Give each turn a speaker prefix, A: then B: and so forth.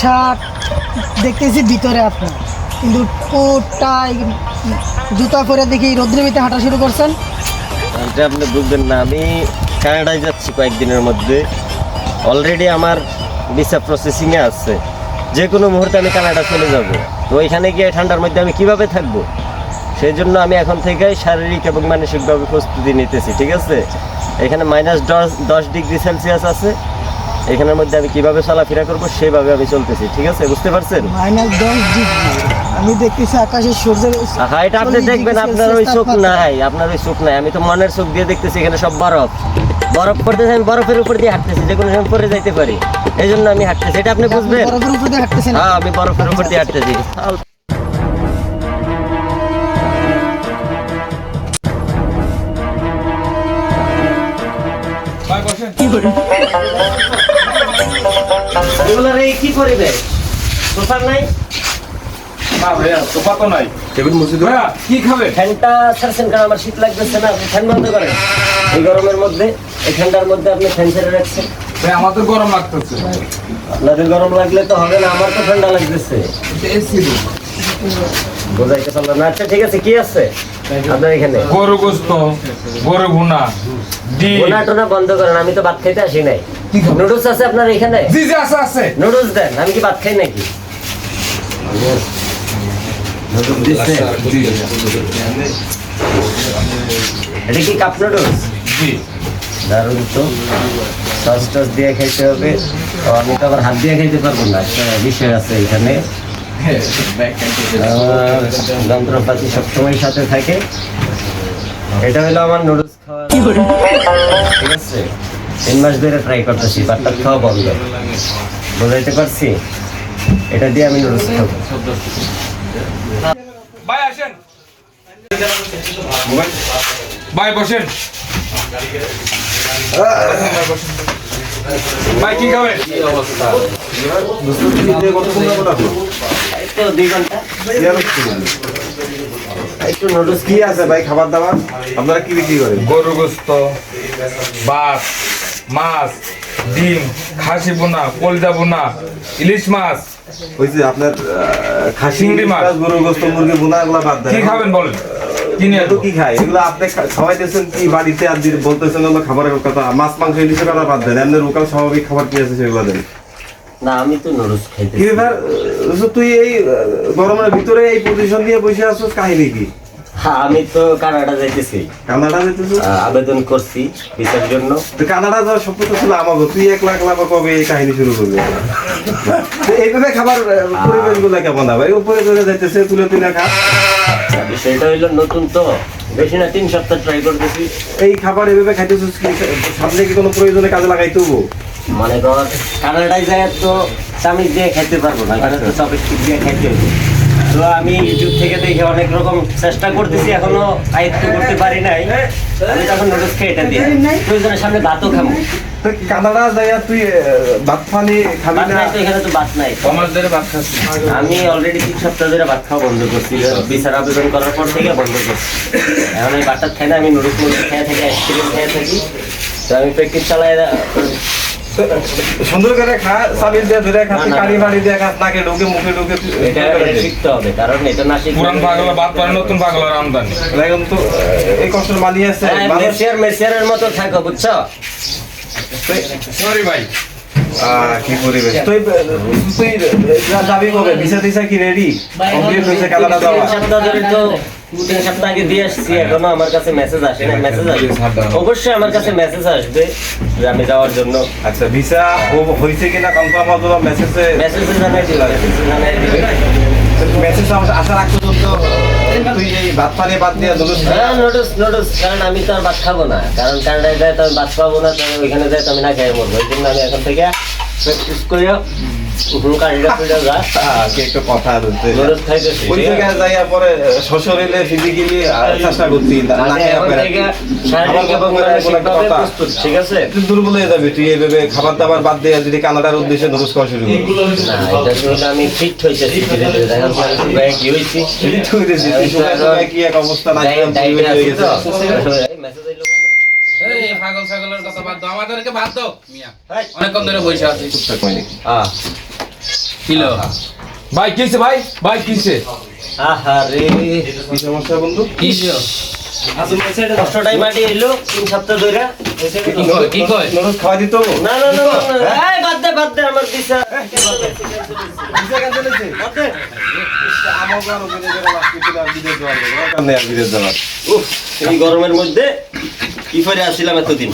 A: Shirt দেখতেছি ভিতরে আপনার, কিন্তু কোটটাই জুতা পরে দেখি রোদ্রের ভিতরে হাঁটা শুরু করছেন।
B: এটা আপনি বুঝবেন না, আমি কানাডায় যাচ্ছি কয়েকদিনের মধ্যে। অলরেডি আমার ভিসা প্রসেসিংয়ে আছে, যে কোনো মুহূর্তে আমি কানাডা চলে যাব। তো ওইখানে গিয়ে ঠান্ডার মধ্যে আমি কিভাবে থাকবো, সেই জন্য আমি এখন থেকে শারীরিক এবং মানসিকভাবে প্রস্তুতি নিতেছি। ঠিক আছে, এখানে -10 ডিগ্রি সেলসিয়াস আছে, এখানের মধ্যে আমি কিভাবে চলাফেরা করবো সেভাবে আমি চলতেছি। ঠিক আছে, বুঝতে পারছেন?
A: -10 ডিগ্রি আমি দেখতেছি আকাশের সূর্যের।
B: হ্যাঁ, এটা আপনি দেখবেন, আপনার ওই চোখ নাই, আপনার ওই চোখ নাই, আমি তো মনের চোখ দিয়ে দেখতেছি। এখানে সব বরফ বরফ পড়তেছে, আমি বরফের উপর দিয়ে হাঁটতেছি, যে কোনো সময় পরে যাইতে পারি, এই জন্য আমি হাঁটতেছি। এটা আপনি বুঝবেন?
A: বরফের উপর দিয়ে হাঁটতেছেন?
B: হ্যাঁ, আমি বরফের উপর দিয়ে হাঁটতেছি। এগুলোর এই কি পরিবেশ? সোফার নাই?
C: সোফা তো নাই। টেবিল মসজিদ কি খাবে?
B: ফ্যানটা ছাড়ছেন কারণ আমার শীত লাগতেছে না, আপনি ফ্যান বন্ধ করেন। এই গরমের মধ্যে, এই ঠান্ডার মধ্যে আপনি ফ্যান ছেড়ে রাখছেন।
C: ভাই আমাদের গরম লাগতেছে।
B: আপনাদের গরম লাগলে তো হবে না, আমার তো ঠান্ডা লাগতেছে।
C: এসি
B: বোঝাইতে পারলাম না। আচ্ছা ঠিক আছে, কি আছে আপনার এখানে?
C: গরু গোস্ত, গরু ভুনা, ডিম।
B: ভুনা টুনা বন্ধ করেন, আমি তো ভাত খাইতে আসি নাই। নুডলস আছে আপনার এখানে?
C: জি জি আছে আছে।
B: নুডলস দেন, আমি কি ভাত খাই নাকি? এটা কি কাপ নুডলস?
C: জি।
B: দারুণ তো, সস টস দিয়ে খাইতে হবে। আমি তো আবার হাত দিয়ে খাইতে পারবো না, একটা বিষয় আছে এখানে। যন্ত্রপাতি সবসময় সাথে থাকে। এটা হলো আমার নুডলস খাওয়া, ঠিক আছে? 3 মাস ধরে ট্রাই করতেছি, বাটটা খাওয়া বন্ধ। বোঝাইতে পারছি? এটা দিয়ে আমি নুডলস খাবো।
C: ভাই আসেন, ভাই বসেন। ভাই কি খাবেন?
B: একটু 2 ঘন্টা একটু নুডলস
D: কি আছে ভাই খাবার দাবার? আপনারা কি বিক্রি করেন?
C: গরু গোস্ত, ভাত, মাছ, ডিম, খাসি বোনা, কলজা বোনা, ইলিশ মাছ।
D: ওই যে আপনার খাসি,
C: চিংড়ি মাছ,
D: গরু গোস্ত, মুরগি বোনা এগুলো বাদ দেন।
C: কি খাবেন বলেন? কি নিয়ে
D: তো কি খায় এগুলো? আপনি খাওয়াইতেছেন কি বাড়িতে? আর বলতেছেন হলো খাবারের কথা, মাছ মাংস ইলিশের কথা বাদ দেন। এমনি লোকাল স্বাভাবিক খাবার কি আছে সেগুলো দেন।
B: না, আমি তো নুডলস খাইতে।
D: কি ব্যাপার তুই এই গরমের ভিতরে এই পজিশন নিয়ে বসে আছিস, কাহিনী কি?
B: হ্যাঁ, আমি তো কানাডা যাইতেছি,
D: কানাডা যেতেছিস?
B: আবেদন করছি ভিসার জন্য।
D: তো কানাডা যাওয়ার স্বপ্ন তো ছিল আমাকে। তুই 1 লাখ লাখ কবে এই কাহিনী শুরু করবি? তো এইভাবে খাবার পরিবেশ গুলা কেমন হবে? উপরে চলে যাইতেছে, তুলে তুলে খা।
B: বিষয়টা হইলো নতুন তো, বেশি না 3 সপ্তাহ ট্রাই করতেছি।
D: এই খাবার এভাবে খাইতেছিস কি সামনে কি কোনো প্রয়োজনে কাজে লাগাইতে হবো?
B: মানে ধর কানাডায় যায় তো চামিচ দিয়ে খাইতে পারবো না, কারণ তো চপস্টিক দিয়ে খাইতে হবে। তো আমি ইউটিউব থেকে দেখে অনেক রকম চেষ্টা করতেছি, এখনো আয়ত্ত করতে পারি নাই। আমি তখন নুডলস খাই, এটা দিয়ে প্রয়োজনের সামনে ভাতও খাবো।
D: তো কানাডা যাইয়া তুই ভাত পানি খাবি
B: ভাত
D: না?
B: নাই তো, এখানে তো ভাত নাই।
C: আমার ধরে ভাত খাচ্ছি।
B: আমি অলরেডি 3 সপ্তাহ ধরে ভাত খাওয়া বন্ধ করছি, বিচার আবেদন করার পর থেকে বন্ধ করছি। এখন এই ভাতটা খাই না, আমি নুডলস খেয়ে থাকি, আইসক্রিম খেয়ে থাকি। তো আমি প্র্যাকটিস চালাই।
D: সুন্দর করে খা, সাবিল দিয়ে ধরে খা, কারি বাড়ি দিয়ে খা, নাকে ঢুকে মুখে ঢুকে।
B: এটা শিখতে হবে, কারণ এটা না শিখলে
C: পুরান পাগলা ভাত পারে, নতুন পাগলার আমদানি।
D: এখন তো এই কষ্টের মানিয়ে আছে।
B: মেসিয়ারের মতো থাকো, বুঝছো?
C: সরি ভাই।
D: কি পরিবেশ? তুই যাবি কবে? ভিসা টিসা কি রেডি? কমপ্লিট হয়েছে কানাডা যাওয়া?
B: 3 সপ্তাহ ধরে তো 3 সপ্তাহ আগে দিয়ে আসছি, এখনো আমার কাছে মেসেজ আসে না। মেসেজ আসবে অবশ্যই, আমার কাছে মেসেজ আসবে যে আমি যাওয়ার জন্য।
D: আচ্ছা, ভিসা হয়েছে কিনা কনফার্ম হওয়ার জন্য মেসেজে
B: জানাই দিবে।
D: মেসেজ আসার আগ পর্যন্ত তুই এই ভাত পানি বাদ দিয়ে
B: নুডলস, কারণ আমি তো আর ভাত খাবো না, কারণ কানাডায় যায় তো আমি ভাত খাবো না, তো ওইখানে যায় তো আমি না খেয়ে মরবো। ওই জন্য আমি এখন থেকে প্র্যাকটিস করে
D: একটু কথা বলতে
B: নুডলস খাইতেছি।
D: ওই জায়গায় যাইয়া পরে সশরীরে ফিজিক্যালি চেষ্টা করতি
B: ঠিক আছে,
D: তুই দুর্বল হয়ে যাবি। তুই এইভাবে খাবার দাবার বাদ দিয়ে যদি কানাডার উদ্দেশ্যে নুডলস খাওয়া শুরু করবি,
B: আমি ফিট হয়েছি।
D: কি এক অবস্থা নাই
C: এই পাগল ছাগলের কথা বাদ দাও, আমাদেরকে বাদ দাও মিয়া। অনেকক্ষণ ধরে বসে আছি।
E: কিলো
C: ভাই কিছে ভাই ভাই কিছে
B: আহারে
D: কি সমস্যা বন্ধু?
E: কিলো
B: কষ্টটাই মাটি এলো 3 সপ্তাহ ধরে।
E: কি কয়
D: নরস খাওয়া দিত?
B: না না না না, না। এই বাদ দে আমার দিশা।
D: কিসে ক্যান্সেল হয়েছে? আমাকে আরো বেড়ে গেল, লাস্ট দিন আর বিদেশ যাওয়ার দরকার নেই, আর বিদেশ যাওয়ার।
B: উফ, এই গরমের মধ্যে কি করে আসছিলাম এতদিন।